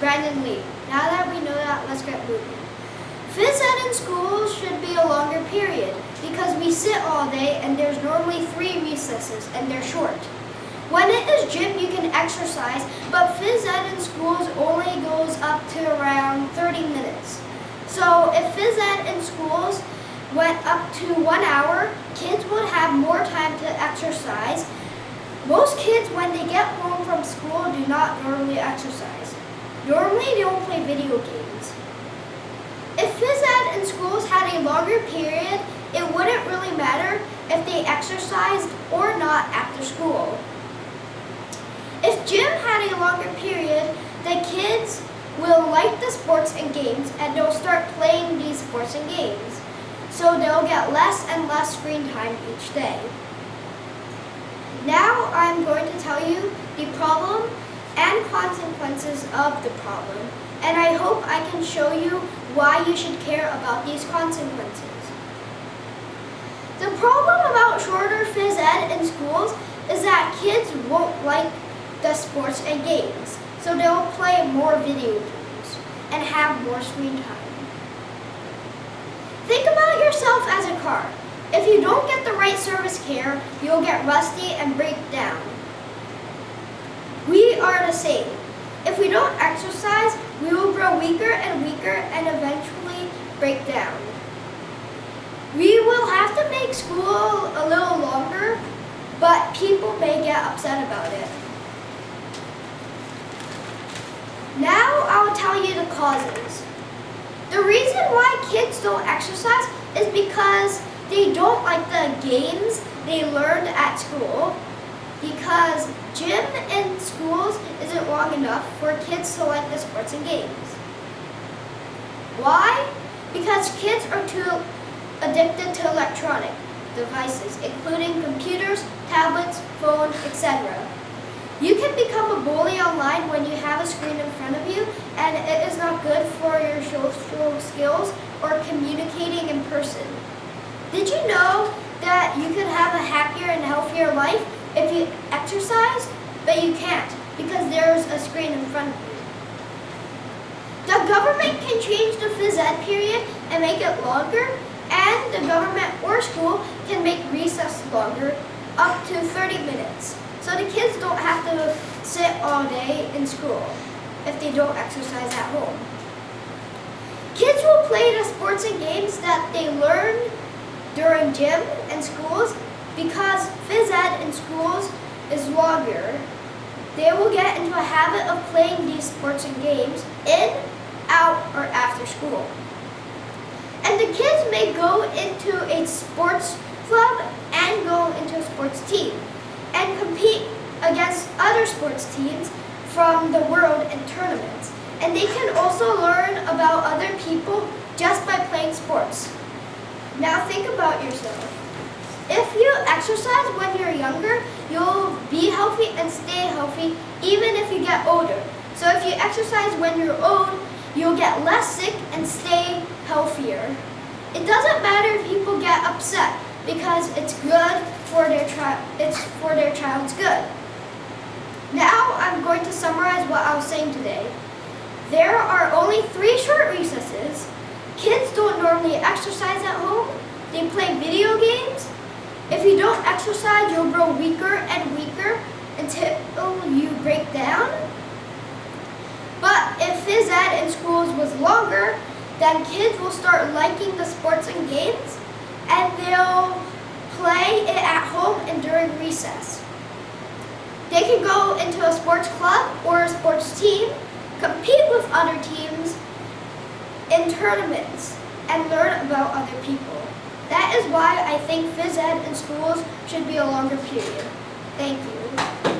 Brandon Lee. Now that we know that, let's get moving. Phys ed in schools should be a longer period because we sit all day and there's normally 3 recesses and they're short. When it is gym, you can exercise, but phys ed in schools only goes up to around 30 minutes. So if phys ed in schools went up to 1 hour, kids would have more time to exercise. Most kids, when they get home from school, do not normally exercise. Normally, they will play video games. If phys ed in schools had a longer period, it wouldn't really matter if they exercised or not after school. If gym had a longer period, the kids will like the sports and games and they'll start playing these sports and games. So they'll get less and less screen time each day. Now I'm going to tell you the problem and consequences of the problem, and I hope I can show you why you should care about these consequences. The problem about shorter phys ed in schools is that kids won't like the sports and games, so they'll play more video games and have more screen time. Think about yourself as a car. If you don't get the right service care, you'll get rusty and break down. We are the same. If we don't exercise, we will grow weaker and weaker and eventually break down. We will have to make school a little longer, but people may get upset about it. Now I'll tell you the causes. The reason why kids don't exercise is because they don't like the games they learned at school, because gym in schools isn't long enough for kids to like the sports and games. Why? Because kids are too addicted to electronic devices, including computers, tablets, phones, etc. You can become a bully online when you have a screen in front of you, and it is not good for your social skills or communicating in person. Did you know that you could have a happier and healthier life if you exercise? But you can't, because there's a screen in front of you. The government can change the phys ed period and make it longer, and the government or school can make recess longer, up to 30 minutes. So the kids don't have to sit all day in school if they don't exercise at home. Kids will play the sports and games that they learn during gym and schools because phys ed in schools is longer. They will get into a habit of playing these sports and games in, out, or after school. And the kids may go into a sports club and go into a sports team and compete against other sports teams from the world in tournaments. And they can also learn about other people just by playing sports. Now think about yourself. If you exercise when you're younger, you'll be healthy and stay healthy even if you get older. So if you exercise when you're old, you'll get less sick and stay healthier. It doesn't matter if people get upset because it's good for their child's good. Now I'm going to summarize what I was saying today. There are only 3 short recesses. Kids don't normally exercise at home. They play video games. If you don't exercise, you'll grow weaker and weaker until you break down. But if phys ed in schools was longer, then kids will start liking the sports and games, and they'll play it at home and during recess. They can go into a sports club or a sports team, compete with other teams in tournaments, and learn about other people. That is why I think phys ed in schools should be a longer period. Thank you.